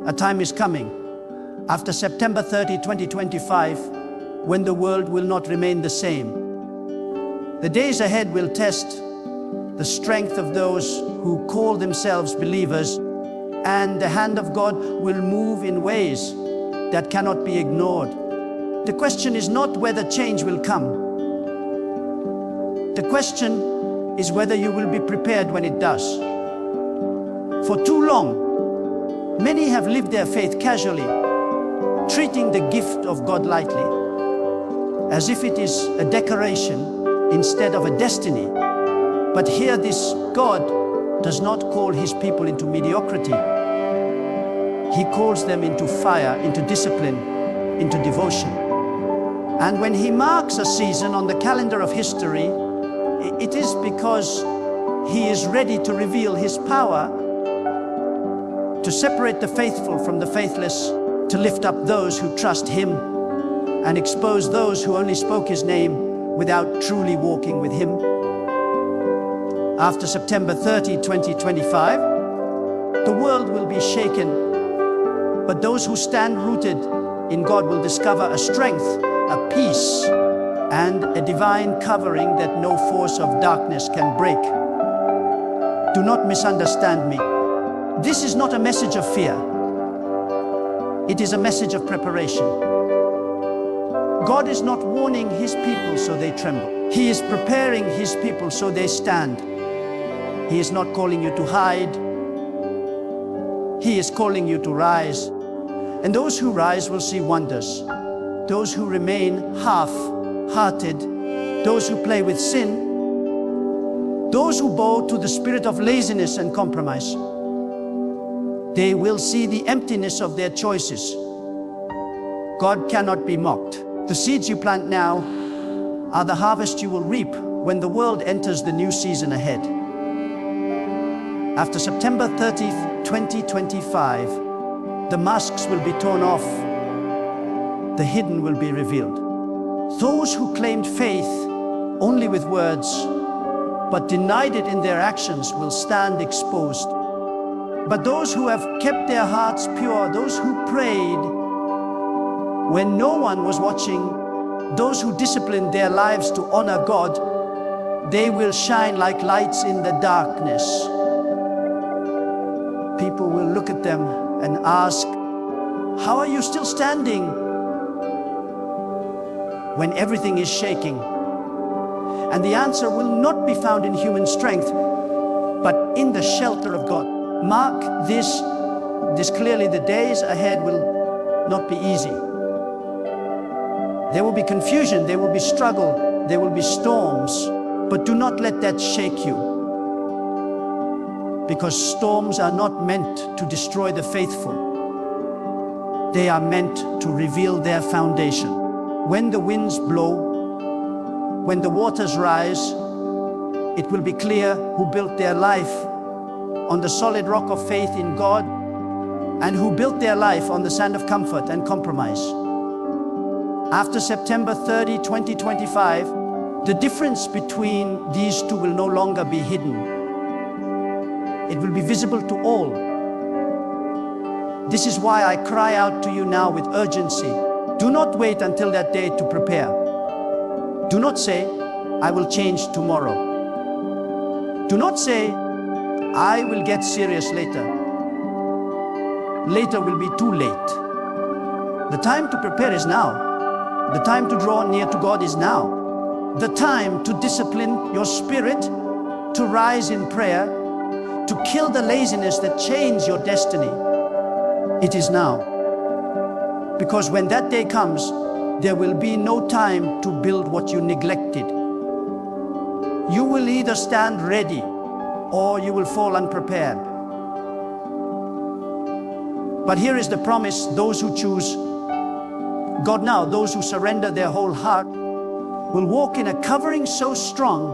A time is coming, after September 30, 2025, when the world will not remain the same. The days ahead will test the strength of those who call themselves believers, and the hand of God will move in ways that cannot be ignored. The question is not whether change will come. The question is whether you will be prepared when it does. For too long, many have lived their faith casually, treating the gift of God lightly, as if it is a decoration instead of a destiny. But hear this, God does not call his people into mediocrity. He calls them into fire, into discipline, into devotion. And when he marks a season on the calendar of history, it is because he is ready to reveal his power, to separate the faithful from the faithless, to lift up those who trust him, and expose those who only spoke his name without truly walking with him. After September 30, 2025, the world will be shaken, but those who stand rooted in God will discover a strength, a peace, and a divine covering that no force of darkness can break. Do not misunderstand me. This is not a message of fear. It is a message of preparation. God is not warning his people so they tremble. He is preparing his people so they stand. He is not calling you to hide. He is calling you to rise. And those who rise will see wonders. Those who remain half-hearted, those who play with sin, those who bow to the spirit of laziness and compromise, they will see the emptiness of their choices. God cannot be mocked. The seeds you plant now are the harvest you will reap when the world enters the new season ahead. After September 30th, 2025, the masks will be torn off. The hidden will be revealed. Those who claimed faith only with words, but denied it in their actions, will stand exposed. But those who have kept their hearts pure, those who prayed when no one was watching, those who disciplined their lives to honor God, they will shine like lights in the darkness. People will look at them and ask, "How are you still standing when everything is shaking?" And the answer will not be found in human strength, but in the shelter of God. Mark this clearly: the days ahead will not be easy. There will be confusion, there will be struggle, there will be storms, but do not let that shake you. Because storms are not meant to destroy the faithful. They are meant to reveal their foundation. When the winds blow, when the waters rise, it will be clear who built their life on the solid rock of faith in God and who built their life on the sand of comfort and compromise. After September 30, 2025, the difference between these two will no longer be hidden. It will be visible to all. This is why I cry out to you now with urgency. Do not wait until that day to prepare. Do not say, "I will change tomorrow." Do not say, "I will get serious later." Later will be too late. The time to prepare is now. The time to draw near to God is now. The time to discipline your spirit, to rise in prayer, to kill the laziness that chains your destiny. It is now. Because when that day comes, there will be no time to build what you neglected. You will either stand ready or you will fall unprepared. But here is the promise: those who choose God now, those who surrender their whole heart, will walk in a covering so strong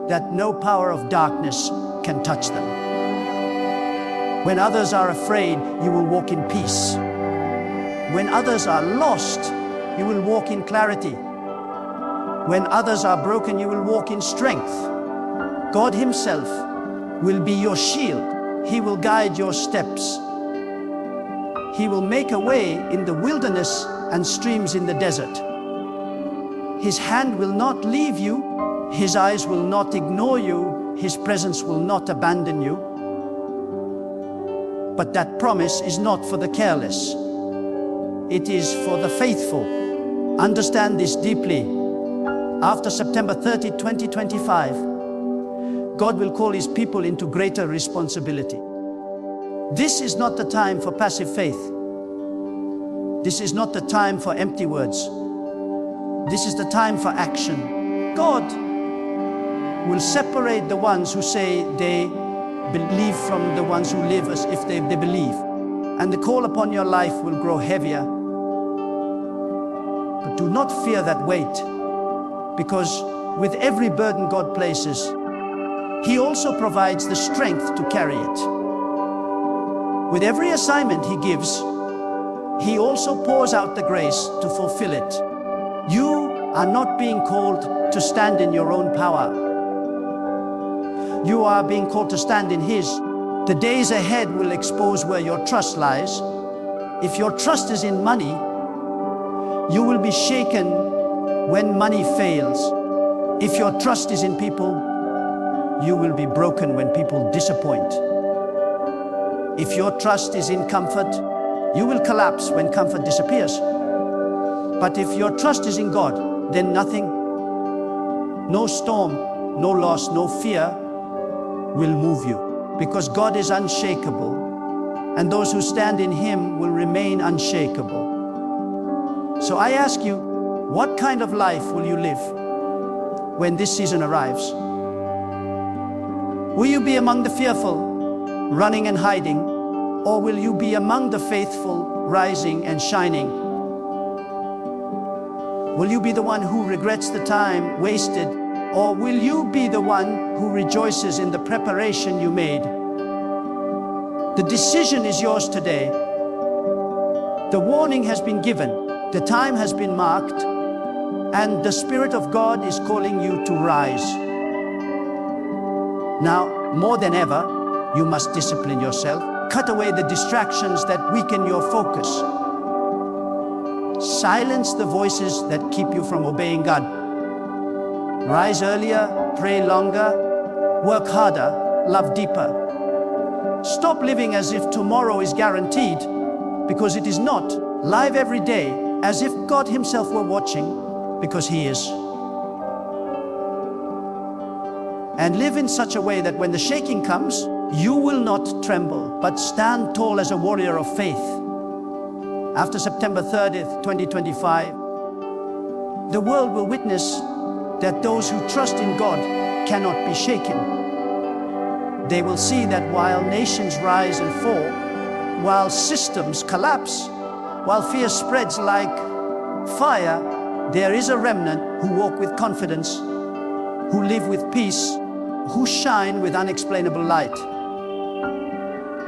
that no power of darkness can touch them. When others are afraid, you will walk in peace. When others are lost, you will walk in clarity. When others are broken, you will walk in strength. God Himself will be your shield. He will guide your steps. He will make a way in the wilderness and streams in the desert. His hand will not leave you. His eyes will not ignore you. His presence will not abandon you. But that promise is not for the careless. It is for the faithful. Understand this deeply. After September 30, 2025, God will call His people into greater responsibility. This is not the time for passive faith. This is not the time for empty words. This is the time for action. God will separate the ones who say they believe from the ones who live as if they believe. And the call upon your life will grow heavier. But do not fear that weight, because with every burden God places, He also provides the strength to carry it. With every assignment He gives, He also pours out the grace to fulfill it. You are not being called to stand in your own power. You are being called to stand in His. The days ahead will expose where your trust lies. If your trust is in money, you will be shaken when money fails. If your trust is in people, you will be broken when people disappoint. If your trust is in comfort, you will collapse when comfort disappears. But if your trust is in God, then nothing, no storm, no loss, no fear will move you. Because God is unshakable, and those who stand in Him will remain unshakable. So I ask you, what kind of life will you live when this season arrives? Will you be among the fearful, running and hiding, or will you be among the faithful, rising and shining? Will you be the one who regrets the time wasted, or will you be the one who rejoices in the preparation you made? The decision is yours today. The warning has been given, the time has been marked, and the Spirit of God is calling you to rise. Now, more than ever, you must discipline yourself. Cut away the distractions that weaken your focus. Silence the voices that keep you from obeying God. Rise earlier, pray longer, work harder, love deeper. Stop living as if tomorrow is guaranteed, because it is not. Live every day as if God Himself were watching, because He is. And live in such a way that when the shaking comes, you will not tremble, but stand tall as a warrior of faith. After September 30th, 2025, the world will witness that those who trust in God cannot be shaken. They will see that while nations rise and fall, while systems collapse, while fear spreads like fire, there is a remnant who walk with confidence, who live with peace, who shine with unexplainable light.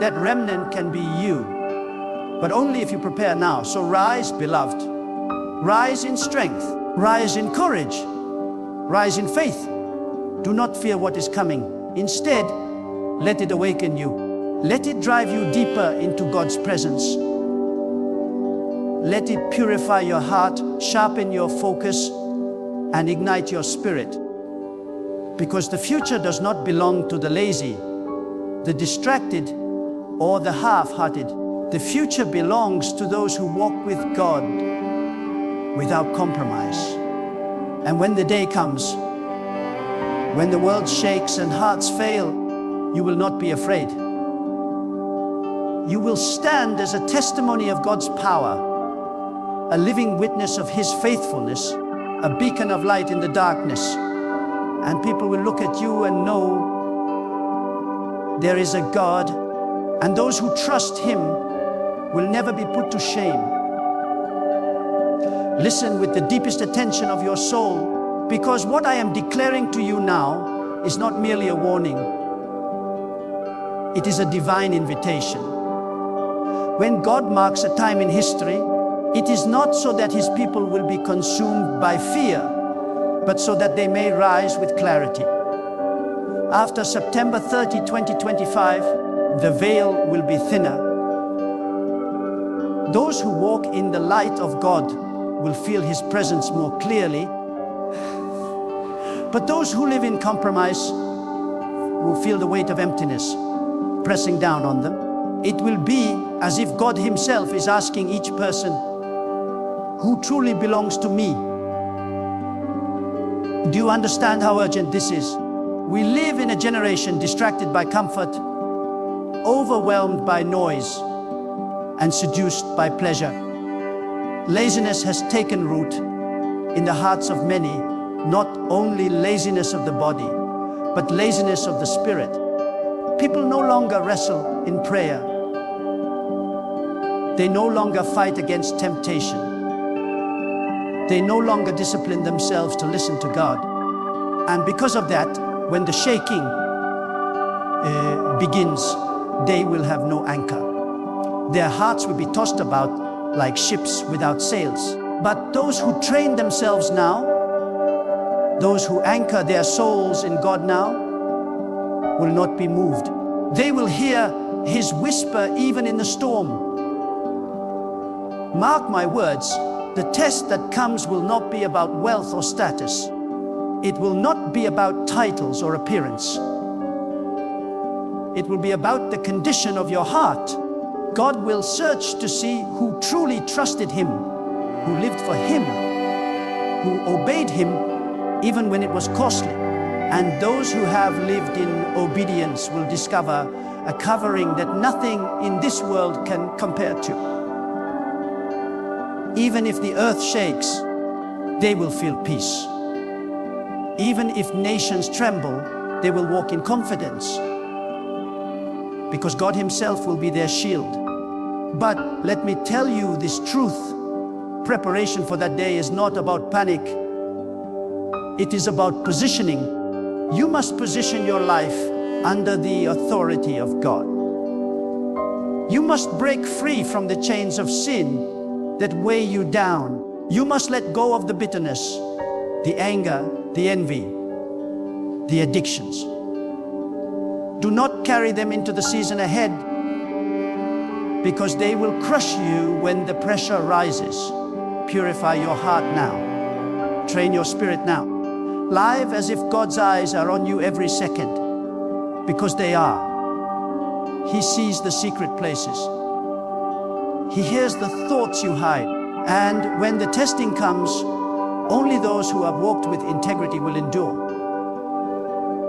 That remnant can be you, but only if you prepare now. So rise, beloved. Rise in strength. Rise in courage. Rise in faith. Do not fear what is coming. Instead, let it awaken you. Let it drive you deeper into God's presence. Let it purify your heart, sharpen your focus, and ignite your spirit. Because the future does not belong to the lazy, the distracted, or the half-hearted. The future belongs to those who walk with God without compromise. And when the day comes, when the world shakes and hearts fail, you will not be afraid. You will stand as a testimony of God's power, a living witness of His faithfulness, a beacon of light in the darkness. And people will look at you and know there is a God, and those who trust Him will never be put to shame. Listen with the deepest attention of your soul, because what I am declaring to you now is not merely a warning. It is a divine invitation. When God marks a time in history, it is not so that His people will be consumed by fear, but so that they may rise with clarity. After September 30, 2025, the veil will be thinner. Those who walk in the light of God will feel His presence more clearly. But those who live in compromise will feel the weight of emptiness pressing down on them. It will be as if God Himself is asking each person, who truly belongs to me? Do you understand how urgent this is? We live in a generation distracted by comfort, overwhelmed by noise, and seduced by pleasure. Laziness has taken root in the hearts of many, not only laziness of the body, but laziness of the spirit. People no longer wrestle in prayer. They no longer fight against temptation. They no longer discipline themselves to listen to God. And because of that, when the shaking begins, they will have no anchor. Their hearts will be tossed about like ships without sails. But those who train themselves now, those who anchor their souls in God now, will not be moved. They will hear His whisper even in the storm. Mark my words, the test that comes will not be about wealth or status. It will not be about titles or appearance. It will be about the condition of your heart. God will search to see who truly trusted Him, who lived for Him, who obeyed Him even when it was costly. And those who have lived in obedience will discover a covering that nothing in this world can compare to. Even if the earth shakes, they will feel peace. Even if nations tremble, they will walk in confidence, because God Himself will be their shield. But let me tell you this truth, preparation for that day is not about panic. It is about positioning. You must position your life under the authority of God. You must break free from the chains of sin that weigh you down. You must let go of the bitterness, the anger, the envy, the addictions. Do not carry them into the season ahead, because they will crush you when the pressure rises. Purify your heart now. Train your spirit now. Live as if God's eyes are on you every second, because they are. He sees the secret places. He hears the thoughts you hide. And when the testing comes, only those who have walked with integrity will endure.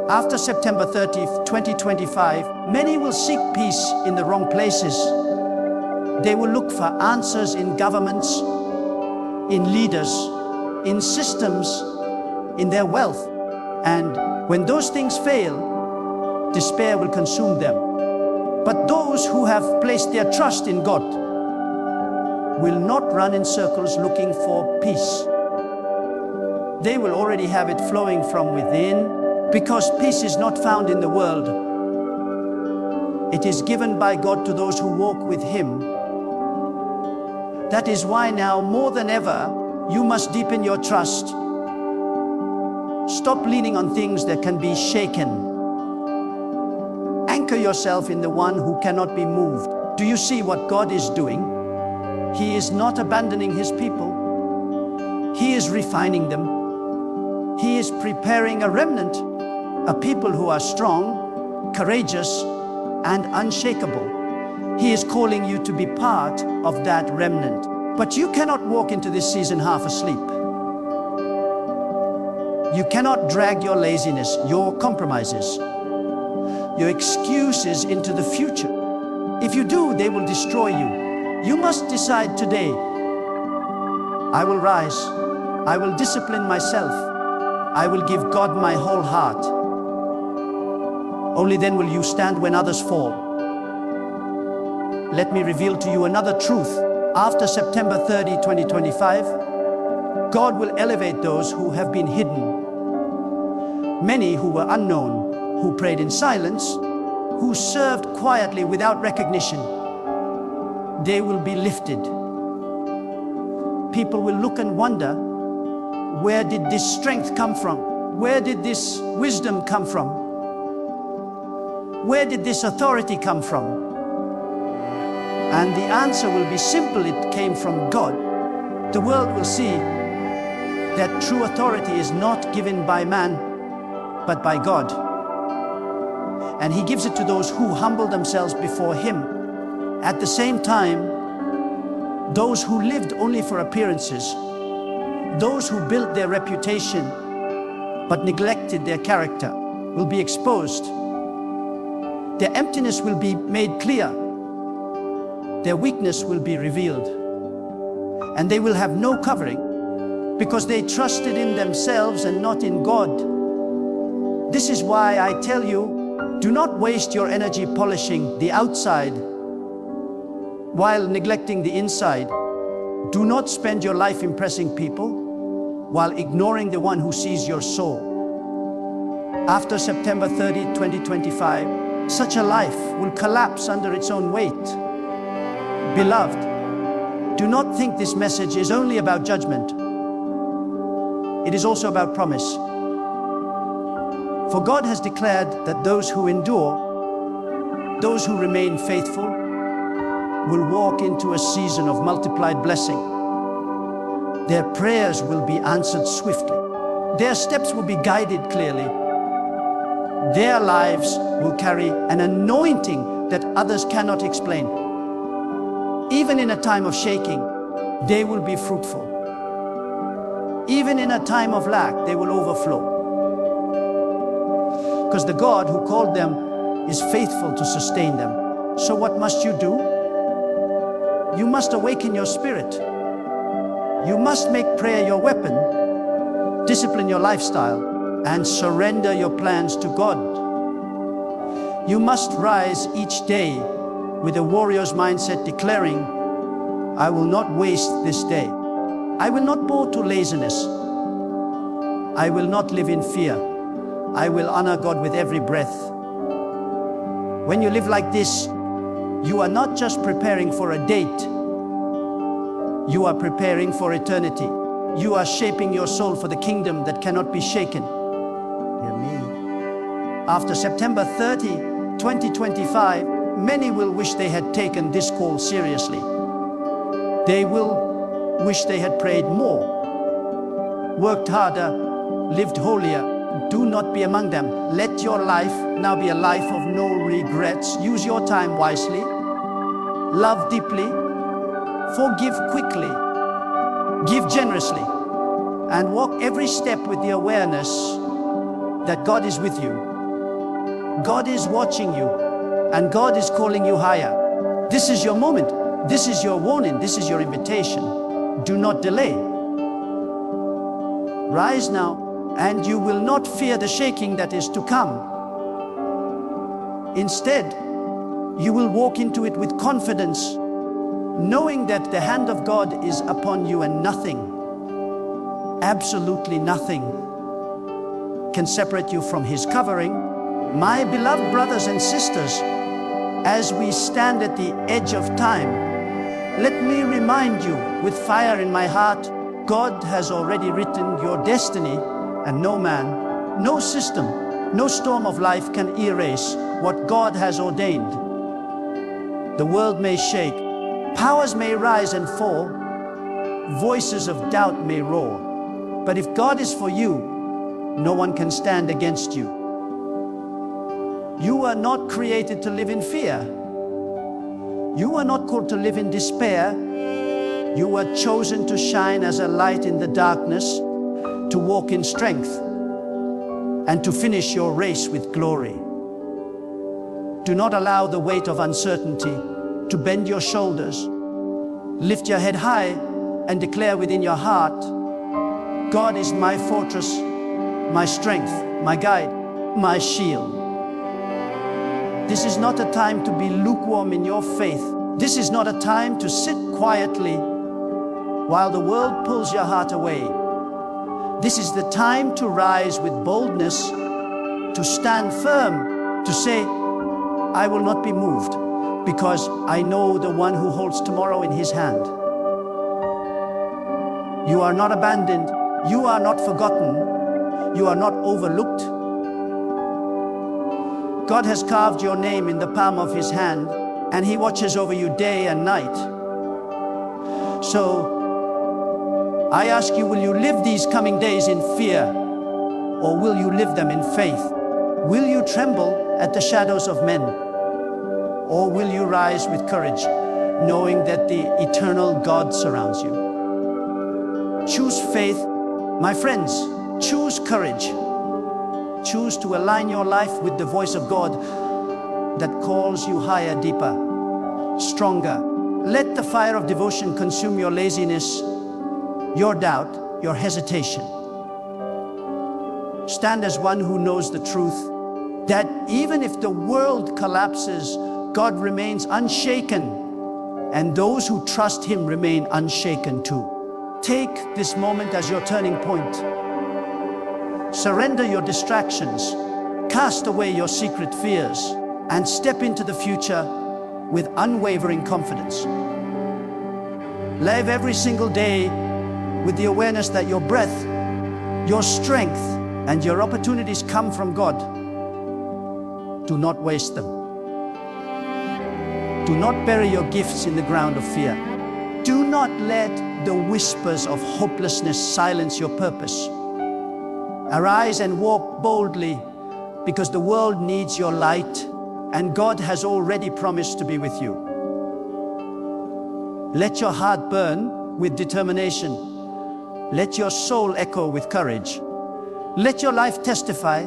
After September 30th, 2025, many will seek peace in the wrong places. They will look for answers in governments, in leaders, in systems, in their wealth. And when those things fail, despair will consume them. But those who have placed their trust in God will not run in circles looking for peace. They will already have it flowing from within, because peace is not found in the world. It is given by God to those who walk with Him. That is why now, more than ever, you must deepen your trust. Stop leaning on things that can be shaken. Anchor yourself in the one who cannot be moved. Do you see what God is doing? He is not abandoning His people. He is refining them. He is preparing a remnant, a people who are strong, courageous, and unshakable. He is calling you to be part of that remnant. But you cannot walk into this season half asleep. You cannot drag your laziness, your compromises, your excuses into the future. If you do, they will destroy you. You must decide today, I will rise, I will discipline myself, I will give God my whole heart. Only then will you stand when others fall. Let me reveal to you another truth. After September 30, 2025, God will elevate those who have been hidden. Many who were unknown, who prayed in silence, who served quietly without recognition, they will be lifted. People will look and wonder, where did this strength come from? Where did this wisdom come from? Where did this authority come from? And the answer will be simple, it came from God. The world will see that true authority is not given by man, but by God. And He gives it to those who humble themselves before Him. At the same time, those who lived only for appearances, those who built their reputation but neglected their character, will be exposed. Their emptiness will be made clear. Their weakness will be revealed. And they will have no covering because they trusted in themselves and not in God. This is why I tell you, do not waste your energy polishing the outside while neglecting the inside. Do not spend your life impressing people while ignoring the one who sees your soul. After September 30, 2025, such a life will collapse under its own weight. Beloved, do not think this message is only about judgment. It is also about promise. For God has declared that those who endure, those who remain faithful, will walk into a season of multiplied blessing. Their prayers will be answered swiftly. Their steps will be guided clearly. Their lives will carry an anointing that others cannot explain. Even in a time of shaking, they will be fruitful. Even in a time of lack, they will overflow. Because the God who called them is faithful to sustain them. So what must you do? You must awaken your spirit. You must make prayer your weapon, discipline your lifestyle, and surrender your plans to God. You must rise each day with a warrior's mindset, declaring, I will not waste this day. I will not bow to laziness. I will not live in fear. I will honor God with every breath. When you live like this, you are not just preparing for a date. You are preparing for eternity. You are shaping your soul for the kingdom that cannot be shaken. Hear me. After September 30, 2025, many will wish they had taken this call seriously. They will wish they had prayed more, worked harder, lived holier. Do not be among them. Let your life now be a life of no regrets. Use your time wisely. Love deeply. Forgive quickly. Give generously. And walk every step with the awareness that God is with you. God is watching you. And God is calling you higher. This is your moment. This is your warning. This is your invitation. Do not delay. Rise now, and you will not fear the shaking that is to come. Instead, you will walk into it with confidence, knowing that the hand of God is upon you and nothing, absolutely nothing, can separate you from His covering. My beloved brothers and sisters, as we stand at the edge of time, let me remind you with fire in my heart, God has already written your destiny, and no man, no system, no storm of life can erase what God has ordained. The world may shake, powers may rise and fall, voices of doubt may roar, but if God is for you, no one can stand against you. You are not created to live in fear. You are not called to live in despair. You are chosen to shine as a light in the darkness, to walk in strength, and to finish your race with glory. Do not allow the weight of uncertainty to bend your shoulders. Lift your head high and declare within your heart, God is my fortress, my strength, my guide, my shield. This is not a time to be lukewarm in your faith. This is not a time to sit quietly while the world pulls your heart away. This is the time to rise with boldness, to stand firm, to say, I will not be moved, because I know the one who holds tomorrow in His hand. You are not abandoned. You are not forgotten. You are not overlooked. God has carved your name in the palm of His hand, and He watches over you day and night. So I ask you, will you live these coming days in fear, or will you live them in faith? Will you tremble at the shadows of men, or will you rise with courage, knowing that the eternal God surrounds you? Choose faith, my friends. Choose courage. Choose to align your life with the voice of God that calls you higher, deeper, stronger. Let the fire of devotion consume your laziness, your doubt, your hesitation. Stand as one who knows the truth, that even if the world collapses, God remains unshaken, and those who trust Him remain unshaken too. Take this moment as your turning point. Surrender your distractions, cast away your secret fears, and step into the future with unwavering confidence. Live every single day with the awareness that your breath, your strength, and your opportunities come from God. Do not waste them. Do not bury your gifts in the ground of fear. Do not let the whispers of hopelessness silence your purpose. Arise and walk boldly, because the world needs your light, and God has already promised to be with you. Let your heart burn with determination. Let your soul echo with courage. Let your life testify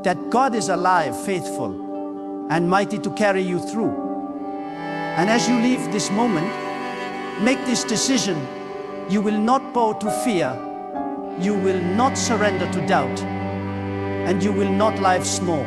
that God is alive, faithful, and mighty to carry you through. And as you leave this moment, make this decision. You will not bow to fear. You will not surrender to doubt. And you will not live small.